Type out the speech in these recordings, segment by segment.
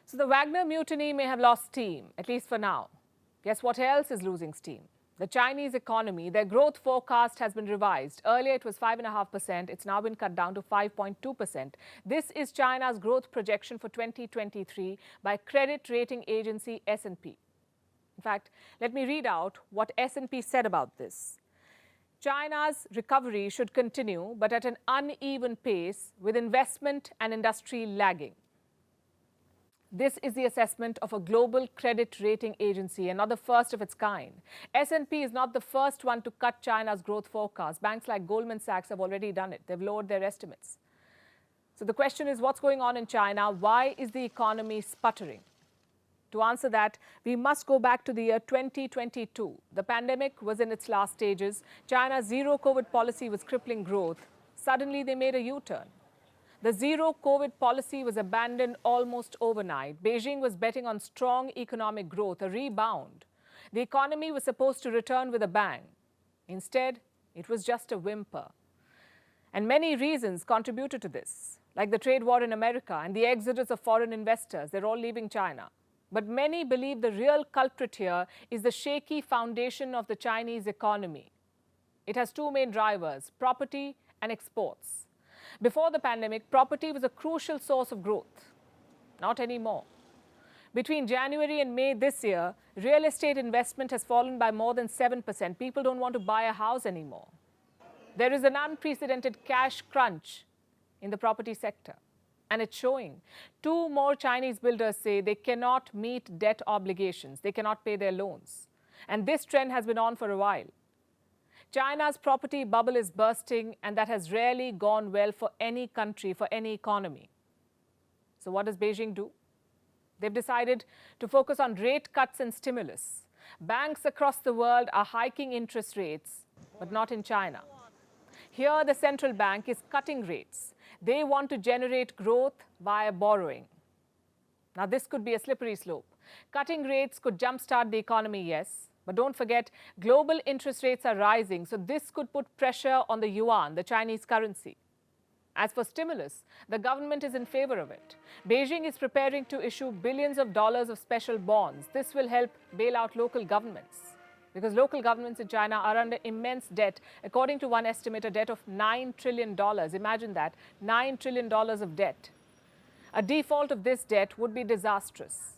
So the Wagner mutiny may have lost steam, at least for now. Guess what else is losing steam? The Chinese economy. Their growth forecast has been revised. Earlier it was 5.5%. It's now been cut down to 5.2%. This is China's growth projection for 2023 by credit rating agency S&P. In fact, let me read out what S&P said about this. China's recovery should continue, but at an uneven pace, with investment and industry lagging. This is the assessment of a global credit rating agency and not the first of its kind. S&P is not the first one to cut China's growth forecast. Banks like Goldman Sachs have already done it. They've lowered their estimates. So the question is, what's going on in China? Why is the economy sputtering? To answer that, we must go back to the year 2022. The pandemic was in its last stages. China's zero-COVID policy was crippling growth. Suddenly, they made a U-turn. The zero-COVID policy was abandoned almost overnight. Beijing was betting on strong economic growth, a rebound. The economy was supposed to return with a bang. Instead, it was just a whimper. And many reasons contributed to this, like the trade war in America and the exodus of foreign investors. They're all leaving China. But many believe the real culprit here is the shaky foundation of the Chinese economy. It has two main drivers, property and exports. Before the pandemic, property was a crucial source of growth. Not anymore. Between January and May this year, real estate investment has fallen by more than 7%. People don't want to buy a house anymore. There is an unprecedented cash crunch in the property sector, and it's showing. Two more Chinese builders say they cannot meet debt obligations. They cannot pay their loans. And this trend has been on for a while. China's property bubble is bursting, and that has rarely gone well for any country, for any economy. So what does Beijing do? They've decided to focus on rate cuts and stimulus. Banks across the world are hiking interest rates, but not in China. Here, the central bank is cutting rates. They want to generate growth via borrowing. Now, this could be a slippery slope. Cutting rates could jumpstart the economy, yes. But don't forget, global interest rates are rising, so this could put pressure on the yuan, the Chinese currency. As for stimulus, the government is in favor of it. Beijing is preparing to issue billions of dollars of special bonds. This will help bail out local governments, because local governments in China are under immense debt. According to one estimate, a debt of $9 trillion. Imagine that, $9 trillion of debt. A default of this debt would be disastrous.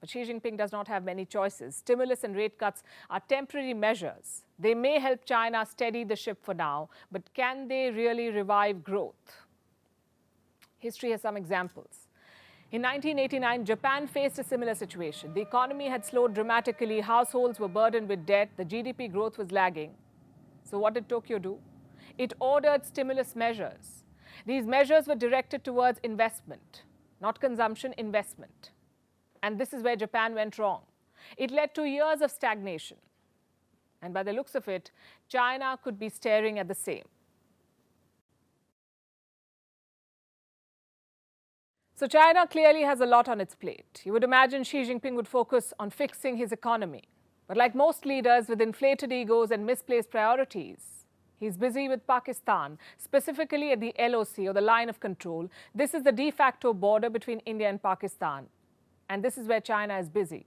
But Xi Jinping does not have many choices. Stimulus and rate cuts are temporary measures. They may help China steady the ship for now, but can they really revive growth? History has some examples. In 1989, Japan faced a similar situation. The economy had slowed dramatically, households were burdened with debt, the GDP growth was lagging. So what did Tokyo do? It ordered stimulus measures. These measures were directed towards investment, not consumption, investment. And this is where Japan went wrong. It led to years of stagnation. And by the looks of it, China could be staring at the same. So China clearly has a lot on its plate. You would imagine Xi Jinping would focus on fixing his economy. But like most leaders with inflated egos and misplaced priorities, he's busy with Pakistan, specifically at the LOC, or the line of control. This is the de facto border between India and Pakistan. And this is where China is busy.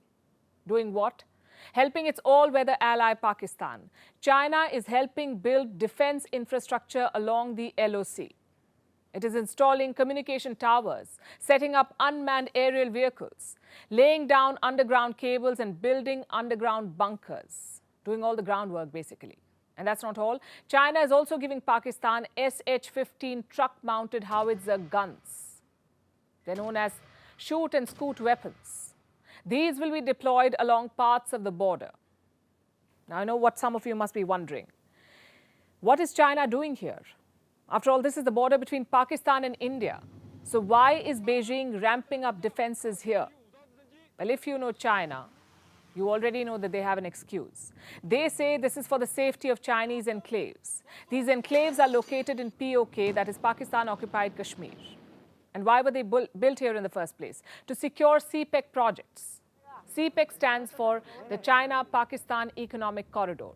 Doing what? Helping its all-weather ally Pakistan. China is helping build defense infrastructure along the LOC. It is installing communication towers, setting up unmanned aerial vehicles, laying down underground cables and building underground bunkers. Doing all the groundwork, basically. And that's not all. China is also giving Pakistan SH-15 truck-mounted howitzer guns. They're known as shoot and scoot weapons. These will be deployed along parts of the border. Now, I know what some of you must be wondering. What is China doing here? After all, this is the border between Pakistan and India. So why is Beijing ramping up defenses here? Well, if you know China, you already know that they have an excuse. They say this is for the safety of Chinese enclaves. These enclaves are located in POK, that is Pakistan-occupied Kashmir. And why were they built here in the first place? To secure CPEC projects. CPEC stands for the China-Pakistan Economic Corridor.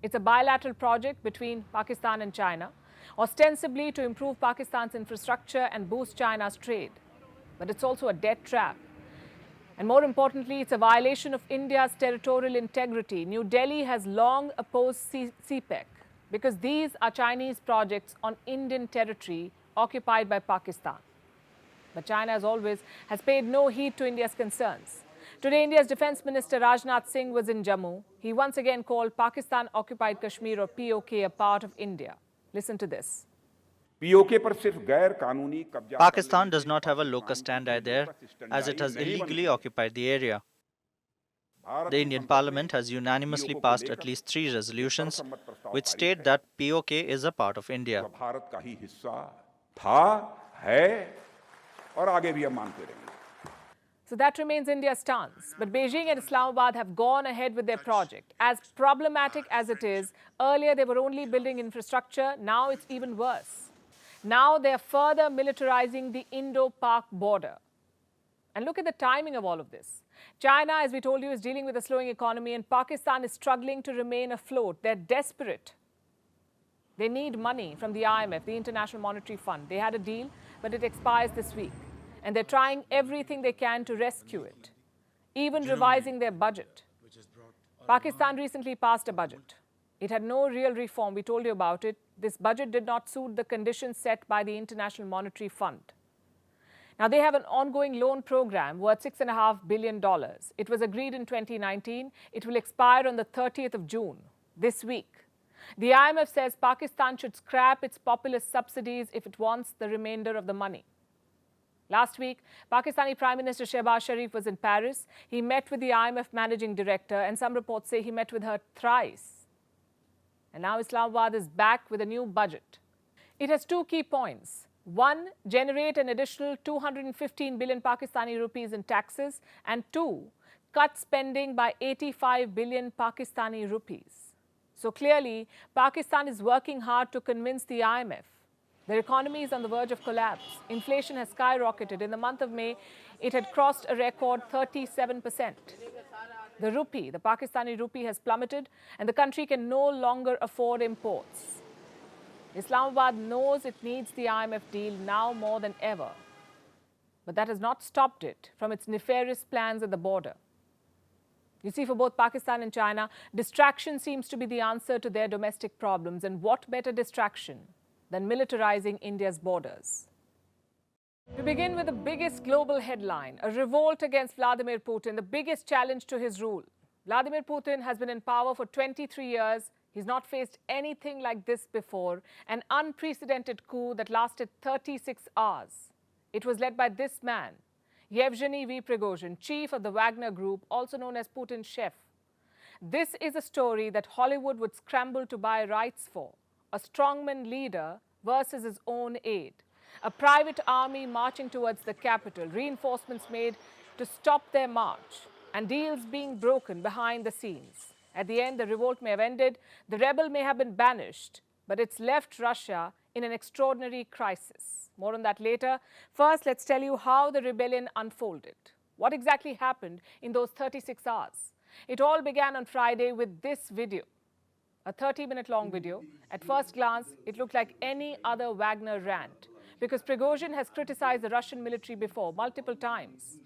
It's a bilateral project between Pakistan and China, ostensibly to improve Pakistan's infrastructure and boost China's trade. but it's also a debt trap. And more importantly, it's a violation of India's territorial integrity. New Delhi has long opposed CPEC because these are Chinese projects on Indian territory occupied by Pakistan. But China, as always, has paid no heed to India's concerns. Today, India's Defence Minister Rajnath Singh was in Jammu. He once again called Pakistan-occupied Kashmir, or POK, a part of India. Listen to this. Pakistan does not have a locus standi there, as it has illegally occupied the area. The Indian Parliament has unanimously passed at least 3 resolutions which state that POK is a part of India. So that remains India's stance. But Beijing and Islamabad have gone ahead with their project. As problematic as it is, earlier they were only building infrastructure, now it's even worse. Now they're further militarizing the Indo-Pak border. And look at the timing of all of this. China, as we told you, is dealing with a slowing economy, and Pakistan is struggling to remain afloat. They're desperate. They need money from the IMF, the International Monetary Fund. They had a deal, but it expires this week. And they're trying everything they can to rescue it, even revising their budget. Pakistan recently passed a budget. It had no real reform. We told you about it. This budget did not suit the conditions set by the International Monetary Fund. Now, they have an ongoing loan program worth $6.5 billion. It was agreed in 2019. It will expire on the 30th of June, this week. The IMF says Pakistan should scrap its populist subsidies if it wants the remainder of the money. Last week, Pakistani Prime Minister Shehbaz Sharif was in Paris. He met with the IMF managing director, and some reports say he met with her thrice. And now Islamabad is back with a new budget. It has 2 key points. 1, generate an additional 215 billion Pakistani rupees in taxes, and 2, cut spending by 85 billion Pakistani rupees. So clearly, Pakistan is working hard to convince the IMF. Their economy is on the verge of collapse. Inflation has skyrocketed. In the month of May, it had crossed a record 37%. The rupee, the Pakistani rupee, has plummeted, and the country can no longer afford imports. Islamabad knows it needs the IMF deal now more than ever. But that has not stopped it from its nefarious plans at the border. You see, for both Pakistan and China, distraction seems to be the answer to their domestic problems. And what better distraction than militarizing India's borders? To begin with the biggest global headline, a revolt against Vladimir Putin, the biggest challenge to his rule. Vladimir Putin has been in power for 23 years. He's not faced anything like this before, an unprecedented coup that lasted 36 hours. It was led by this man, Yevgeny Prigozhin, chief of the Wagner group, also known as Putin's chef. This is a story that Hollywood would scramble to buy rights for. A strongman leader versus his own aide. A private army marching towards the capital, reinforcements made to stop their march, and deals being broken behind the scenes. At the end, the revolt may have ended, the rebel may have been banished, but it's left Russia in an extraordinary crisis. More on that later. First, let's tell you how the rebellion unfolded. What exactly happened in those 36 hours? It all began on Friday with this video. A 30-minute long video. At first glance, it looked like any other Wagner rant, because Prigozhin has criticized the Russian military before, multiple times.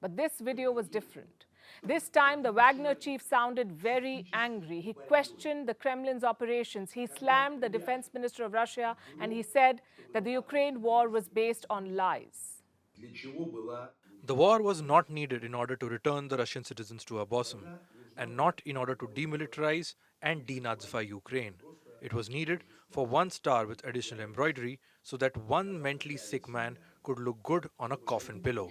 But this video was different. This time, the Wagner chief sounded very angry. He questioned the Kremlin's operations. He slammed the defense minister of Russia, and he said that the Ukraine war was based on lies. The war was not needed in order to return the Russian citizens to our bosom, and not in order to demilitarize and denazify Ukraine. It was needed for one star with additional embroidery so that one mentally sick man could look good on a coffin pillow.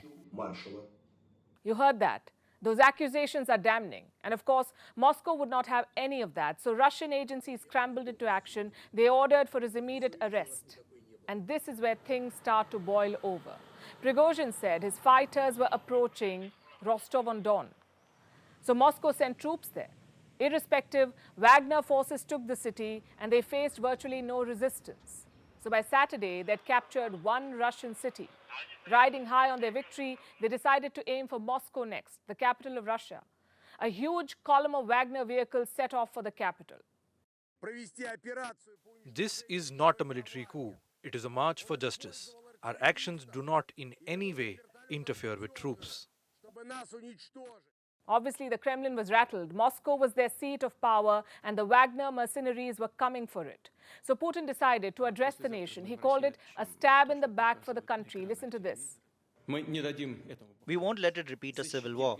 You heard that. Those accusations are damning. And of course, Moscow would not have any of that. So Russian agencies scrambled into action. They ordered for his immediate arrest. And this is where things start to boil over. Prigozhin said his fighters were approaching Rostov-on-Don. So Moscow sent troops there. Irrespective, Wagner forces took the city and they faced virtually no resistance. So by Saturday, they'd captured one Russian city. Riding high on their victory, they decided to aim for Moscow next, the capital of Russia. A huge column of Wagner vehicles set off for the capital. This is not a military coup. It is a march for justice. Our actions do not in any way interfere with troops. Obviously, the Kremlin was rattled. Moscow was their seat of power, and the Wagner mercenaries were coming for it. So Putin decided to address the nation. He called it a stab in the back for the country. Listen to this. We won't let it repeat a civil war.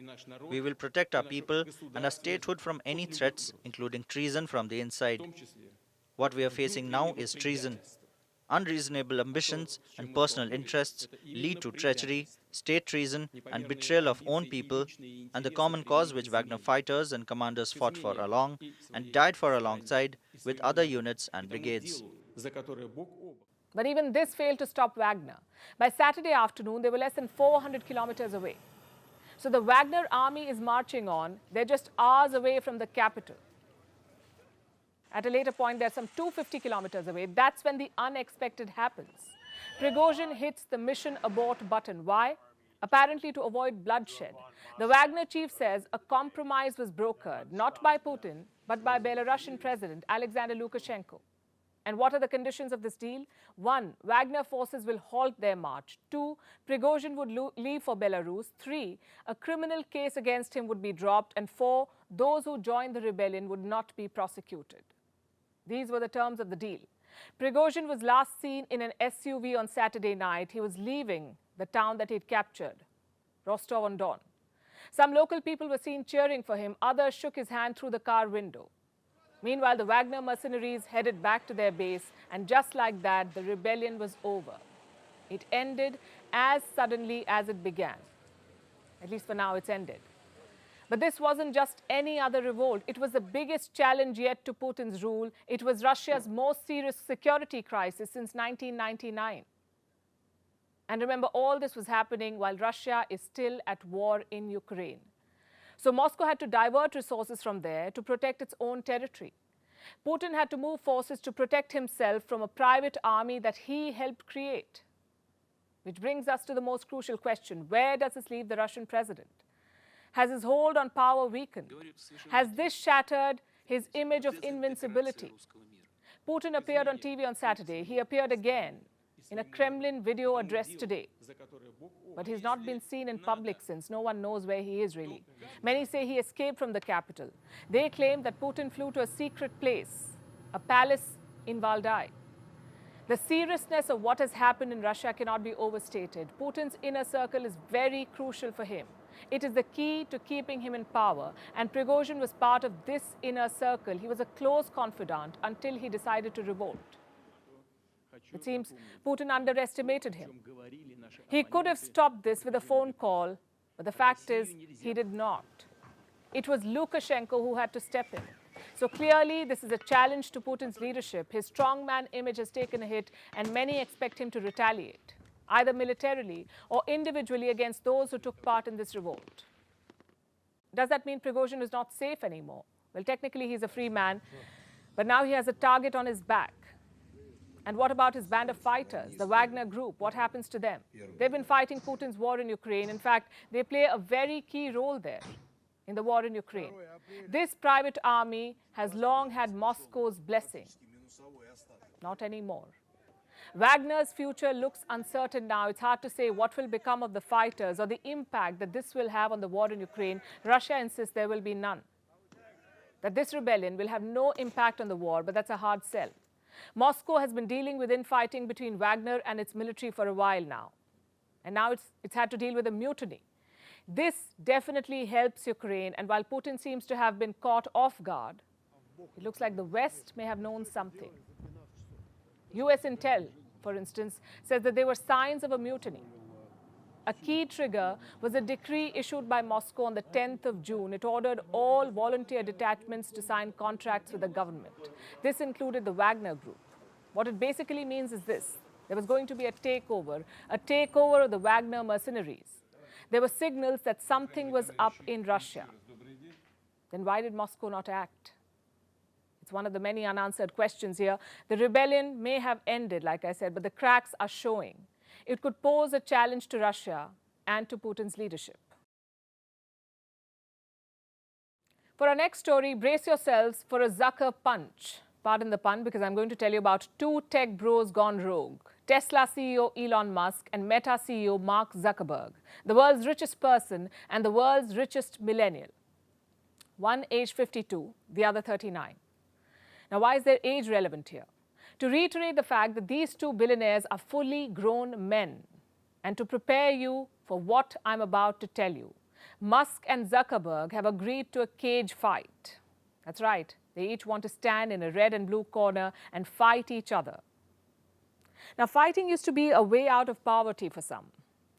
We will protect our people and our statehood from any threats, including treason from the inside. What we are facing now is treason. Unreasonable ambitions and personal interests lead to treachery, state treason, and betrayal of own people, and the common cause which Wagner fighters and commanders fought for along and died for alongside with other units and brigades. But even this failed to stop Wagner. By Saturday afternoon, they were less than 400 kilometers away. So the Wagner army is marching on. They're just hours away from the capital. At a later point, they're some 250 kilometers away. That's when the unexpected happens. Prigozhin hits the mission abort button. Why? Apparently to avoid bloodshed. The Wagner chief says a compromise was brokered, not by Putin, but by Belarusian President Alexander Lukashenko. And what are the conditions of this deal? 1. Wagner forces will halt their march. 2. Prigozhin would leave for Belarus. 3. A criminal case against him would be dropped. And 4. Those who joined the rebellion would not be prosecuted. These were the terms of the deal. Prigozhin was last seen in an SUV on Saturday night. He was leaving the town that he'd captured, Rostov-on-Don. Some local people were seen cheering for him. Others shook his hand through the car window. Meanwhile, the Wagner mercenaries headed back to their base, and just like that, the rebellion was over. It ended as suddenly as it began. At least for now, it's ended. But this wasn't just any other revolt. It was the biggest challenge yet to Putin's rule. It was Russia's most serious security crisis since 1999. And remember, all this was happening while Russia is still at war in Ukraine. So Moscow had to divert resources from there to protect its own territory. Putin had to move forces to protect himself from a private army that he helped create. Which brings us to the most crucial question. Where does this leave the Russian president? Has his hold on power weakened? Has this shattered his image of invincibility? Putin appeared on TV on Saturday. He appeared again in a Kremlin video address today. But he's not been seen in public since. No one knows where he is really. Many say he escaped from the capital. They claim that Putin flew to a secret place, a palace in Valdai. The seriousness of what has happened in Russia cannot be overstated. Putin's inner circle is very crucial for him. It is the key to keeping him in power, and Prigozhin was part of this inner circle. He was a close confidant until he decided to revolt. It seems Putin underestimated him. He could have stopped this with a phone call, but the fact is he did not. It was Lukashenko who had to step in. So clearly, this is a challenge to Putin's leadership. His strongman image has taken a hit, and many expect him to retaliate, either militarily or individually against those who took part in this revolt. Does that mean Prigozhin is not safe anymore? Well, technically, he's a free man, but now he has a target on his back. And what about his band of fighters, the Wagner group? What happens to them? They've been fighting Putin's war in Ukraine. In fact, they play a very key role there in the war in Ukraine. This private army has long had Moscow's blessing. Not anymore. Wagner's future looks uncertain now. It's hard to say what will become of the fighters or the impact that this will have on the war in Ukraine. Russia insists there will be none. That this rebellion will have no impact on the war, but that's a hard sell. Moscow has been dealing with infighting between Wagner and its military for a while now. And now it's had to deal with a mutiny. This definitely helps Ukraine, and while Putin seems to have been caught off guard, it looks like the West may have known something. US intel, for instance, says that there were signs of a mutiny. A key trigger was a decree issued by Moscow on the 10th of June. It ordered all volunteer detachments to sign contracts with the government. This included the Wagner group. What it basically means is this. There was going to be a takeover of the Wagner mercenaries. There were signals that something was up in Russia. Then why did Moscow not act? It's one of the many unanswered questions here. The rebellion may have ended, like I said, but the cracks are showing. It could pose a challenge to Russia and to Putin's leadership. For our next story, brace yourselves for a Zucker punch. Pardon the pun, because I'm going to tell you about two tech bros gone rogue. Tesla CEO Elon Musk and Meta CEO Mark Zuckerberg, the world's richest person and the world's richest millennial. One aged 52, the other 39. Now, why is their age relevant here? To reiterate the fact that these two billionaires are fully grown men, and to prepare you for what I'm about to tell you. Musk and Zuckerberg have agreed to a cage fight. That's right, they each want to stand in a red and blue corner and fight each other. Now, fighting used to be a way out of poverty for some.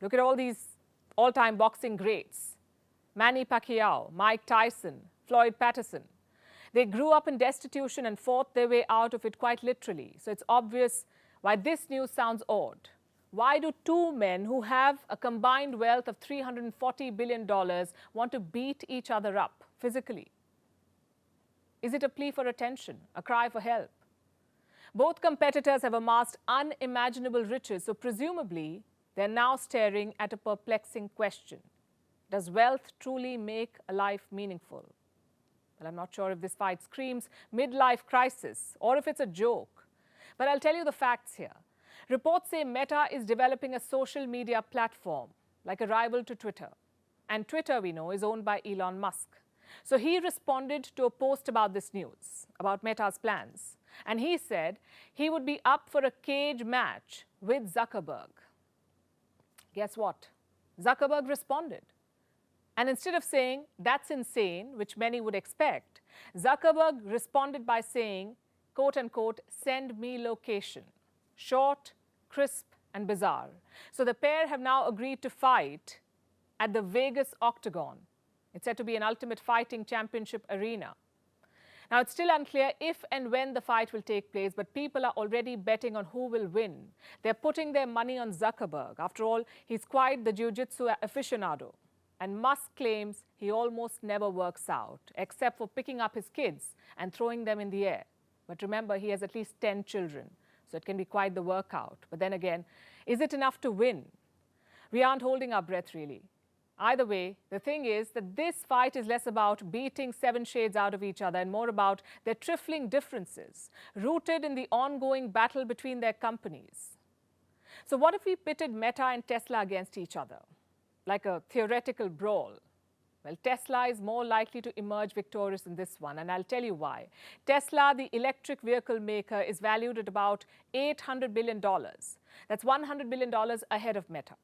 Look at all these all-time boxing greats. Manny Pacquiao, Mike Tyson, Floyd Patterson. They grew up in destitution and fought their way out of it quite literally. So it's obvious why this news sounds odd. Why do two men who have a combined wealth of $340 billion want to beat each other up physically? Is it a plea for attention, a cry for help? Both competitors have amassed unimaginable riches, so presumably they're now staring at a perplexing question. Does wealth truly make a life meaningful? Well, I'm not sure if this fight screams midlife crisis or if it's a joke. But I'll tell you the facts here. Reports say Meta is developing a social media platform, like a rival to Twitter. And Twitter, we know, is owned by Elon Musk. So he responded to a post about this news, about Meta's plans. And he said he would be up for a cage match with Zuckerberg. Guess what? Zuckerberg responded. And instead of saying, "That's insane," which many would expect, Zuckerberg responded by saying, quote unquote, "Send me location." Short, crisp, and bizarre. So the pair have now agreed to fight at the Vegas Octagon. It's said to be an ultimate fighting championship arena. Now, it's still unclear if and when the fight will take place, but people are already betting on who will win. They're putting their money on Zuckerberg. After all, he's quite the jiu-jitsu aficionado. And Musk claims he almost never works out, except for picking up his kids and throwing them in the air. But remember, he has at least 10 children, so it can be quite the workout. But then again, is it enough to win? We aren't holding our breath, really. Either way, the thing is that this fight is less about beating seven shades out of each other and more about their trifling differences, rooted in the ongoing battle between their companies. So what if we pitted Meta and Tesla against each other, like a theoretical brawl? Well, Tesla is more likely to emerge victorious in this one, and I'll tell you why. Tesla, the electric vehicle maker, is valued at about $800 billion. That's $100 billion ahead of Meta.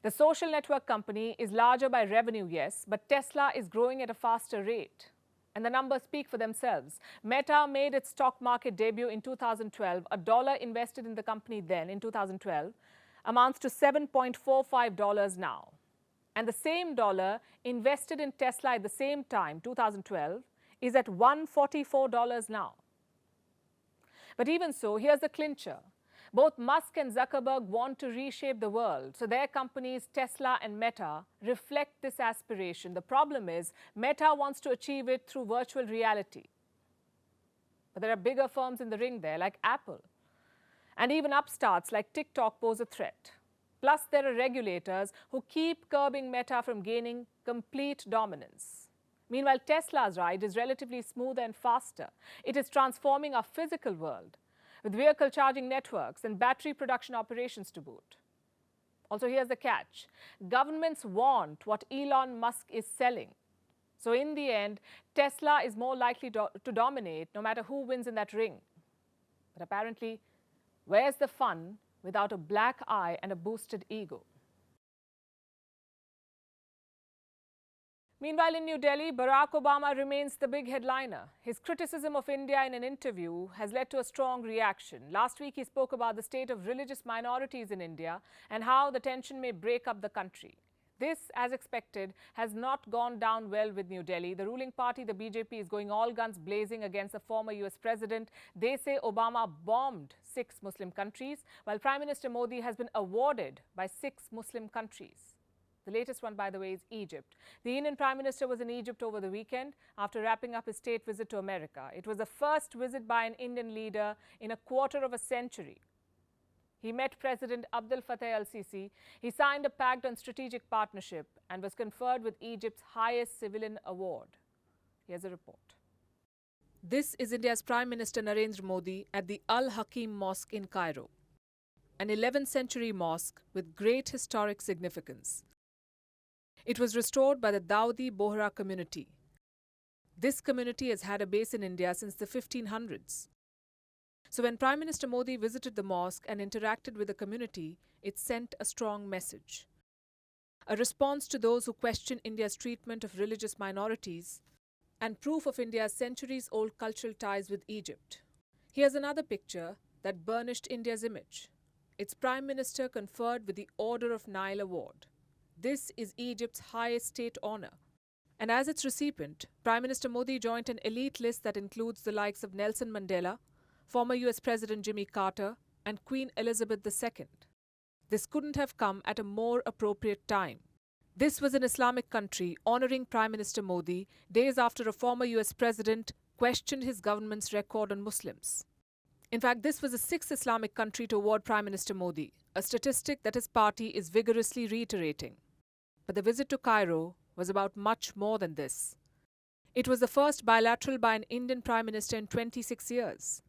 The social network company is larger by revenue, yes, but Tesla is growing at a faster rate. And the numbers speak for themselves. Meta made its stock market debut in 2012. A dollar invested in the company then, in 2012, amounts to $7.45 now. And the same dollar invested in Tesla at the same time, 2012, is at $144 now. But even so, here's the clincher. Both Musk and Zuckerberg want to reshape the world, so their companies, Tesla and Meta, reflect this aspiration. The problem is, Meta wants to achieve it through virtual reality. But there are bigger firms in the ring there, like Apple. And even upstarts like TikTok pose a threat. Plus, there are regulators who keep curbing Meta from gaining complete dominance. Meanwhile, Tesla's ride is relatively smoother and faster. It is transforming our physical world, with vehicle charging networks and battery production operations to boot. Also, here's the catch. Governments want what Elon Musk is selling. So in the end, Tesla is more likely to dominate no matter who wins in that ring. But apparently, where's the fun without a black eye and a boosted ego? Meanwhile, in New Delhi, Barack Obama remains the big headliner. His criticism of India in an interview has led to a strong reaction. Last week, he spoke about the state of religious minorities in India and how the tension may break up the country. This, as expected, has not gone down well with New Delhi. The ruling party, the BJP, is going all guns blazing against the former US president. They say Obama bombed 6 Muslim countries, while Prime Minister Modi has been awarded by 6 Muslim countries. The latest one, by the way, is Egypt. The Indian Prime Minister was in Egypt over the weekend after wrapping up his state visit to America. It was the first visit by an Indian leader in a quarter of a century. He met President Abdel Fattah el-Sisi. He signed a pact on strategic partnership and was conferred with Egypt's highest civilian award. Here's a report. This is India's Prime Minister Narendra Modi at the Al Hakim Mosque in Cairo. an 11th century mosque with great historic significance. It was restored by the Dawoodi Bohra community. This community has had a base in India since the 1500s. So when Prime Minister Modi visited the mosque and interacted with the community, it sent a strong message. A response to those who question India's treatment of religious minorities and proof of India's centuries-old cultural ties with Egypt. Here's another picture that burnished India's image. Its Prime Minister conferred with the Order of Nile Award. This is Egypt's highest state honor. And as its recipient, Prime Minister Modi joined an elite list that includes the likes of Nelson Mandela, former US President Jimmy Carter, and Queen Elizabeth II. This couldn't have come at a more appropriate time. This was an Islamic country honoring Prime Minister Modi days after a former US president questioned his government's record on Muslims. In fact, this was the sixth Islamic country to award Prime Minister Modi, a statistic that his party is vigorously reiterating. But the visit to Cairo was about much more than this. It was the first bilateral by an Indian Prime Minister in 26 years.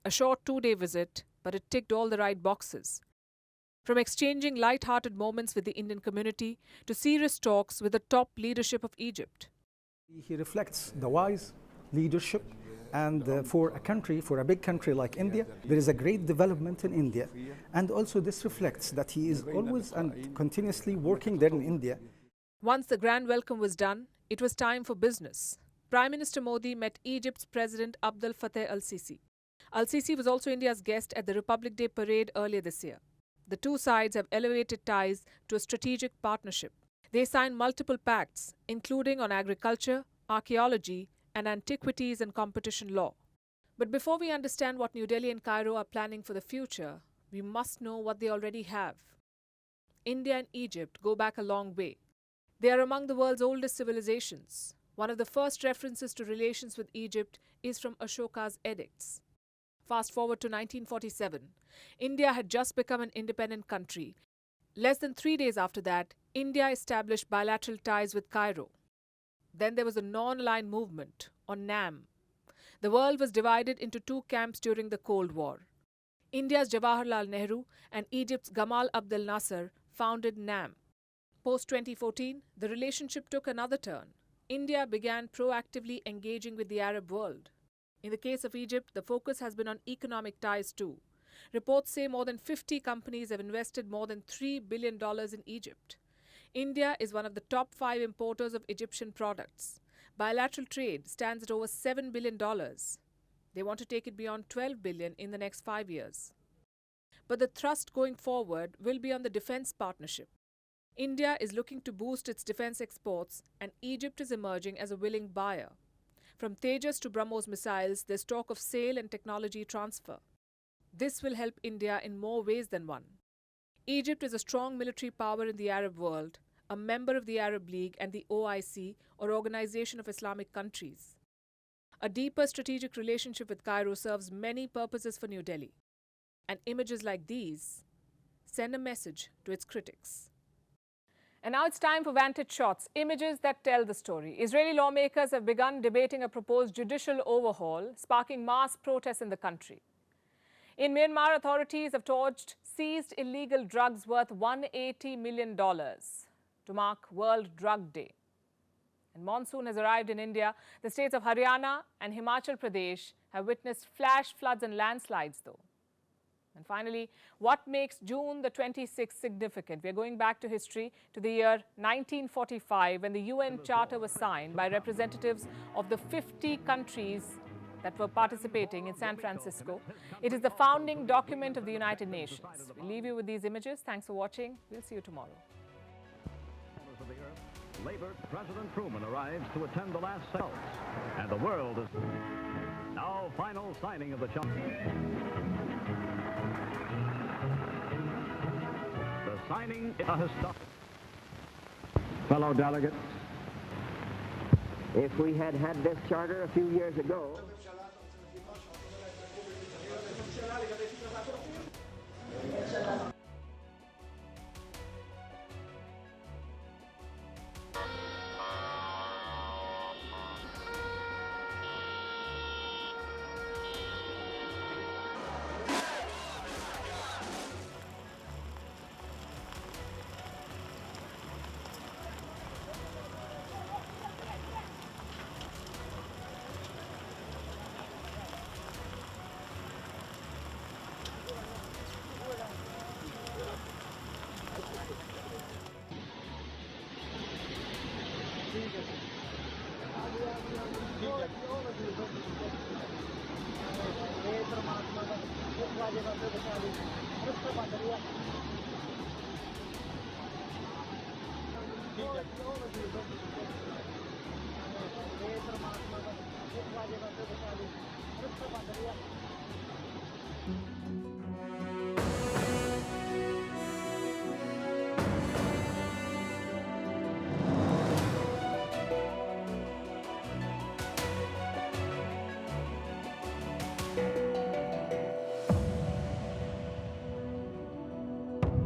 A short 2-day visit, but it ticked all the right boxes. From exchanging light-hearted moments with the Indian community to serious talks with the top leadership of Egypt. He reflects the wise leadership, and for a big country like India, there is a great development in India. And also this reflects that he is always and continuously working there in India. Once the grand welcome was done, it was time for business. Prime Minister Modi met Egypt's President Abdel Fattah al-Sisi. Al-Sisi was also India's guest at the Republic Day parade earlier this year. The two sides have elevated ties to a strategic partnership. They signed multiple pacts, including on agriculture, archaeology, and antiquities and competition law. But before we understand what New Delhi and Cairo are planning for the future, we must know what they already have. India and Egypt go back a long way. They are among the world's oldest civilizations. One of the first references to relations with Egypt is from Ashoka's edicts. Fast forward to 1947. India had just become an independent country. Less than 3 days after that, India established bilateral ties with Cairo. Then there was a non-aligned movement, or NAM. The world was divided into two camps during the Cold War. India's Jawaharlal Nehru and Egypt's Gamal Abdel Nasser founded NAM. Post-2014, the relationship took another turn. India began proactively engaging with the Arab world. In the case of Egypt, the focus has been on economic ties too. Reports say more than 50 companies have invested more than $3 billion in Egypt. India is one of the top 5 importers of Egyptian products. Bilateral trade stands at over $7 billion. They want to take it beyond $12 billion in the next 5 years. But the thrust going forward will be on the defense partnership. India is looking to boost its defense exports, and Egypt is emerging as a willing buyer. From Tejas to BrahMos missiles, there's talk of sale and technology transfer. This will help India in more ways than one. Egypt is a strong military power in the Arab world, a member of the Arab League and the OIC, or Organization of Islamic Countries. A deeper strategic relationship with Cairo serves many purposes for New Delhi. And images like these send a message to its critics. And now it's time for Vantage Shots, images that tell the story. Israeli lawmakers have begun debating a proposed judicial overhaul, sparking mass protests in the country. In Myanmar, authorities have seized illegal drugs worth $180 million to mark World Drug Day. And monsoon has arrived in India. The states of Haryana and Himachal Pradesh have witnessed flash floods and landslides, though. And finally, what makes June the 26th significant? We're going back to history to the year 1945 when the UN Charter was signed by representatives of the 50 countries that were participating in San Francisco. It is the founding document of the United Nations. We leave you with these images. Thanks for watching. We'll see you tomorrow. Labour President Truman arrives to attend the last sales, and the world is now final signing of the Charter. The signing is a historic. Fellow delegates, if we had had this charter a few years ago, You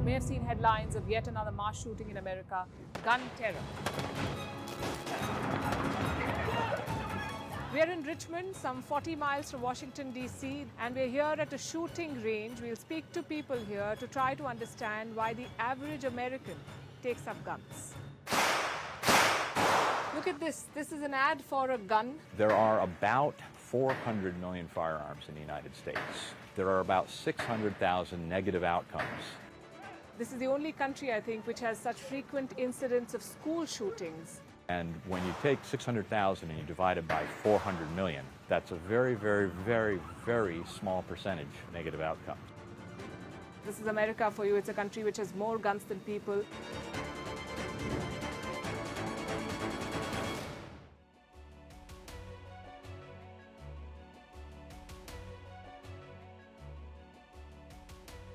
may have seen headlines of yet another mass shooting in America, gun terror. We are in Richmond, some 40 miles from Washington, D.C., and we're here at a shooting range. We'll speak to people here to try to understand why the average American takes up guns. Look at this. This is an ad for a gun. There are about 400 million firearms in the United States. There are about 600,000 negative outcomes. This is the only country, I think, which has such frequent incidents of school shootings. And when you take 600,000 and you divide it by 400 million, that's a very, very, very, very small percentage negative outcome. This is America for you. It's a country which has more guns than people.